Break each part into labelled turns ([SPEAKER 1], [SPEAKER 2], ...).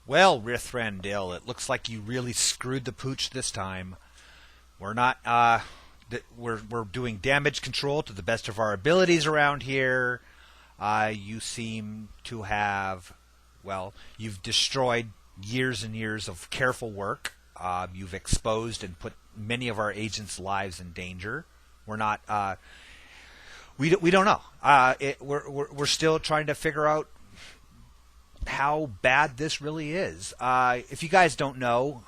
[SPEAKER 1] Well, Rithrandil, it looks like you really screwed the pooch this time. We're not, we're doing damage control to the best of our abilities around here. You seem to have, well, you've destroyed years and years of careful work. You've exposed and put many of our agents' lives in danger. We're not, we don't know. We're still trying to figure out how bad this really is. If you guys don't know,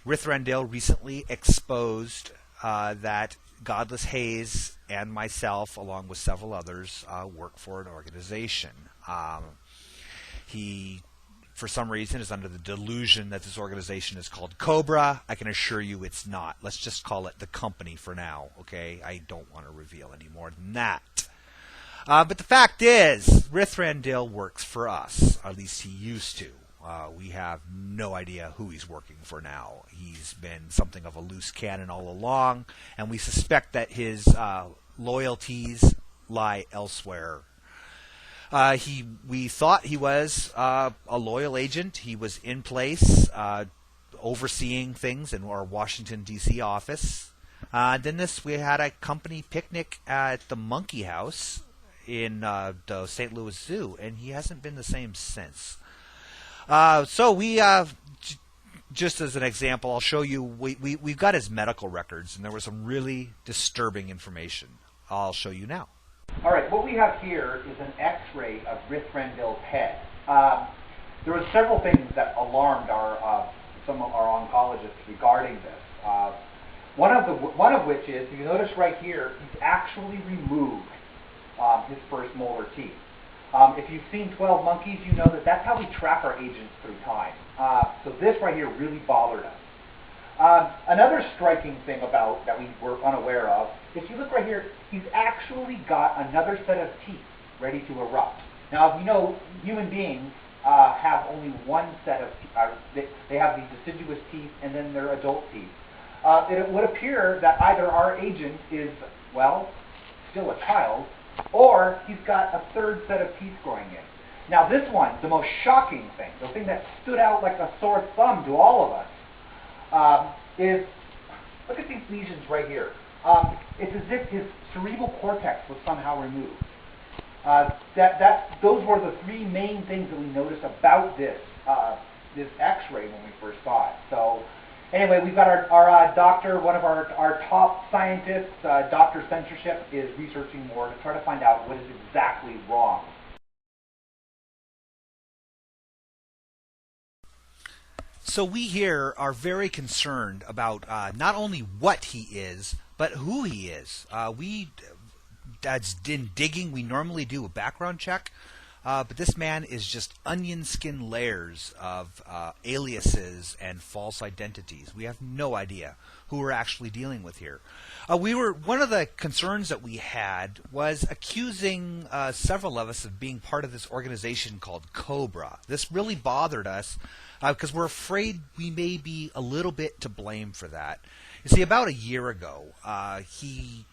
[SPEAKER 1] Rithrandil recently exposed that Godless Haze and myself, along with several others, work for an organization. He, for some reason, is under the delusion that this organization is called Cobra. I can assure you it's not. Let's just call it the company for now, okay? I don't want to reveal any more than that. But the fact is, Rithrandil works for us. At least he used to. We have no idea who he's working for now. He's been something of a loose cannon all along, and we suspect that his loyalties lie elsewhere. We thought he was a loyal agent. He was in place, overseeing things in our Washington, D.C. office. Then we had a company picnic at the Monkey House in the St. Louis Zoo, and he hasn't been the same since. So we, just as an example, I'll show you, we've got his medical records, and there was some really disturbing information. I'll show you now.
[SPEAKER 2] All right, what we have here is an X-ray of Rithrandil's head. There were several things that alarmed some of our oncologists regarding this. One of which is, if you notice right here, he's actually removed his first molar teeth. If you've seen 12 Monkeys, you know that that's how we track our agents through time. So this right here really bothered us. Another striking thing that we were unaware of, if you look right here, he's actually got another set of teeth ready to erupt. Now, you know, human beings have only one set of teeth. They have these deciduous teeth and then their adult teeth. It would appear that either our agent is, well, still a child, or he's got a third set of teeth growing in. Now this one, the most shocking thing, the thing that stood out like a sore thumb to all of us, is, look at these lesions right here. It's as if his cerebral cortex was somehow removed. Those were the three main things that we noticed about this X-ray when we first saw it. So anyway, we've got our doctor, one of our top scientists, Dr. Censorship, is researching more to try to find out what is exactly wrong.
[SPEAKER 1] So we here are very concerned about not only what he is, but who he is. That's in digging, we normally do a background check. But this man is just onion skin layers of aliases and false identities. We have no idea who we're actually dealing with here. One of the concerns that we had was accusing several of us of being part of this organization called Cobra. This really bothered us because we're afraid we may be a little bit to blame for that. You see, about a year ago, he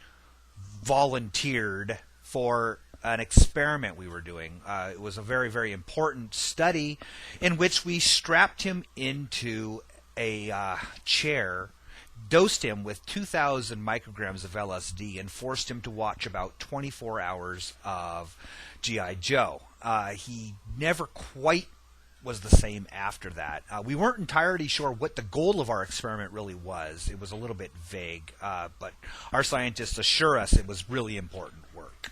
[SPEAKER 1] volunteered for an experiment we were doing. It was a very, very important study in which we strapped him into a chair, dosed him with 2,000 micrograms of LSD, and forced him to watch about 24 hours of G.I. Joe. He never quite was the same after that. We weren't entirely sure what the goal of our experiment really was. It was a little bit vague, but our scientists assure us it was really important work.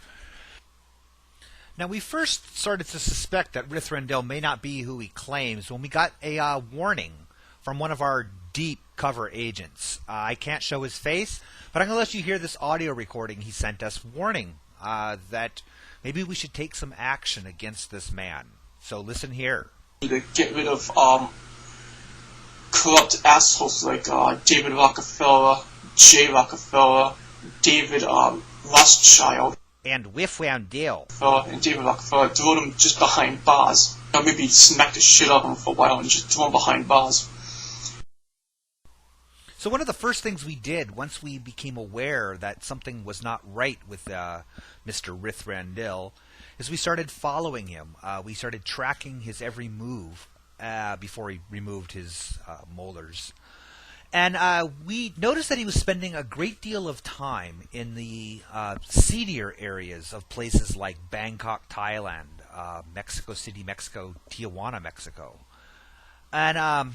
[SPEAKER 1] Now, we first started to suspect that Rithrandil may not be who he claims when we got a warning from one of our deep cover agents. I can't show his face, but I'm going to let you hear this audio recording he sent us warning that maybe we should take some action against this man. So listen here.
[SPEAKER 3] To get rid of corrupt assholes like David Rockefeller, Jay Rockefeller, David Rothschild.
[SPEAKER 1] and Rithrandil.
[SPEAKER 3] And David threw him just behind bars. Maybe smack the shit out of him for a while and just throw him behind bars.
[SPEAKER 1] So one of the first things we did once we became aware that something was not right with Mr. Rithrandil is we started following him. We started tracking his every move before he removed his molars. And we noticed that he was spending a great deal of time in the seedier areas of places like Bangkok, Thailand, Mexico City, Mexico, Tijuana, Mexico. And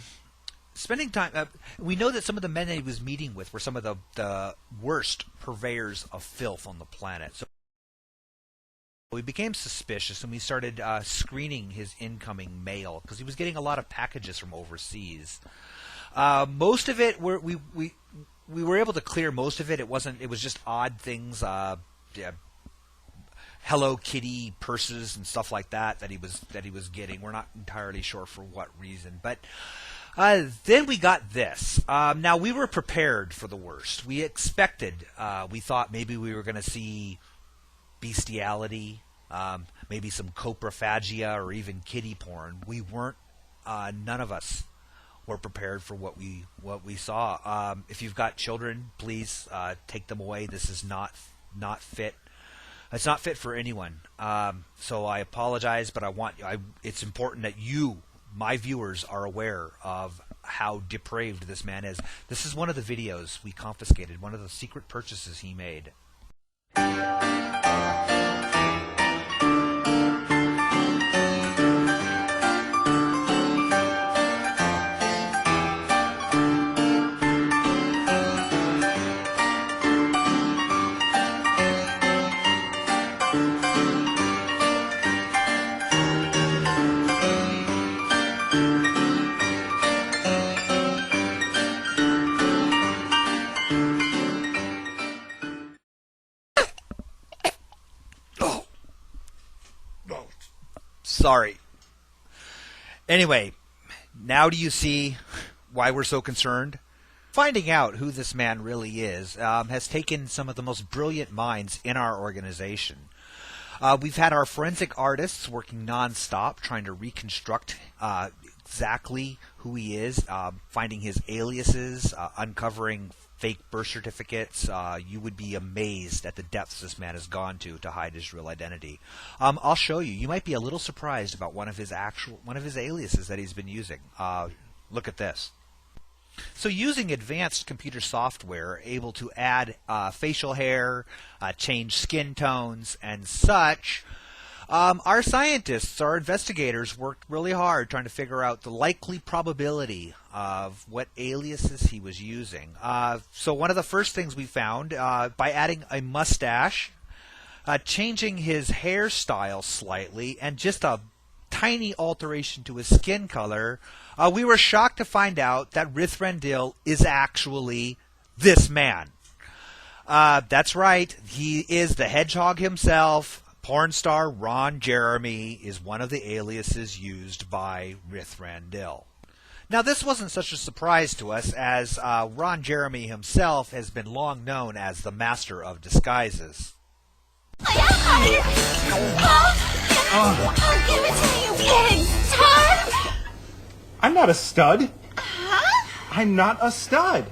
[SPEAKER 1] spending time, we know that some of the men that he was meeting with were some of the worst purveyors of filth on the planet. So we became suspicious, and we started screening his incoming mail because he was getting a lot of packages from overseas. Most of it we were able to clear most of it. It was just odd things, Hello Kitty purses and stuff like that he was getting. We're not entirely sure for what reason, but then we got this. Now we were prepared for the worst. We expected. We thought maybe we were going to see bestiality, maybe some coprophagia, or even kitty porn. We weren't. None of us were prepared for what we saw. If you've got children, please take them away. This is not fit. It's not fit for anyone. So I apologize, but it's important that you, my viewers, are aware of how depraved this man is. This is one of the videos we confiscated, one of the secret purchases he made. Sorry. Anyway, now do you see why we're so concerned? Finding out who this man really is has taken some of the most brilliant minds in our organization. We've had our forensic artists working nonstop trying to reconstruct exactly who he is, finding his aliases, uncovering fake birth certificates. You would be amazed at the depths this man has gone to hide his real identity. I'll show you. You might be a little surprised about one of his aliases that he's been using. Look at this. So using advanced computer software, able to add facial hair, change skin tones, and such, our scientists, our investigators, worked really hard trying to figure out the likely probability of what aliases he was using. So one of the first things we found, by adding a mustache, changing his hairstyle slightly, and just a tiny alteration to his skin color, we were shocked to find out that Rithrandil is actually this man. That's right, he is the hedgehog himself. Porn star Ron Jeremy is one of the aliases used by Rithrandil. Now, this wasn't such a surprise to us, as Ron Jeremy himself has been long known as the master of disguises.
[SPEAKER 4] I'll give it to you, big stud!
[SPEAKER 5] I'm not a stud.
[SPEAKER 4] Huh?
[SPEAKER 5] I'm not a stud.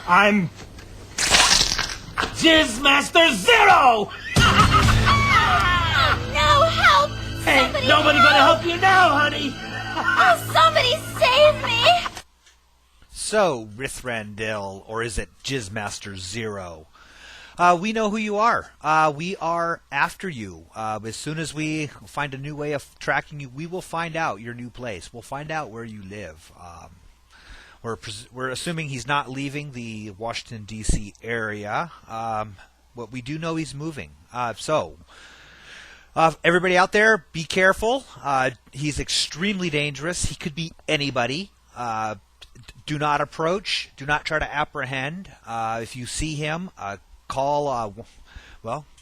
[SPEAKER 5] I'm Jizzmaster Zero!
[SPEAKER 4] No help!
[SPEAKER 5] Ain't
[SPEAKER 4] Somebody
[SPEAKER 5] nobody
[SPEAKER 4] help!
[SPEAKER 5] gonna help you now, honey!
[SPEAKER 4] Oh, somebody save me!
[SPEAKER 1] So, Rithrandil, or is it Jizzmaster Zero? We know who you are. We are after you. As soon as we find a new way of tracking you, we will find out your new place. We'll find out where you live. We're assuming he's not leaving the Washington, D.C. area. But we do know he's moving. Everybody out there, be careful. He's extremely dangerous. He could be anybody. Do not approach. Do not try to apprehend. If you see him, call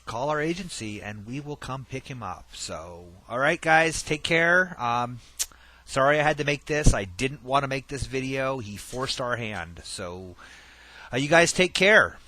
[SPEAKER 1] our agency and we will come pick him up. So, all right, guys, take care. Sorry I had to make this. I didn't want to make this video. He forced our hand. So, you guys take care.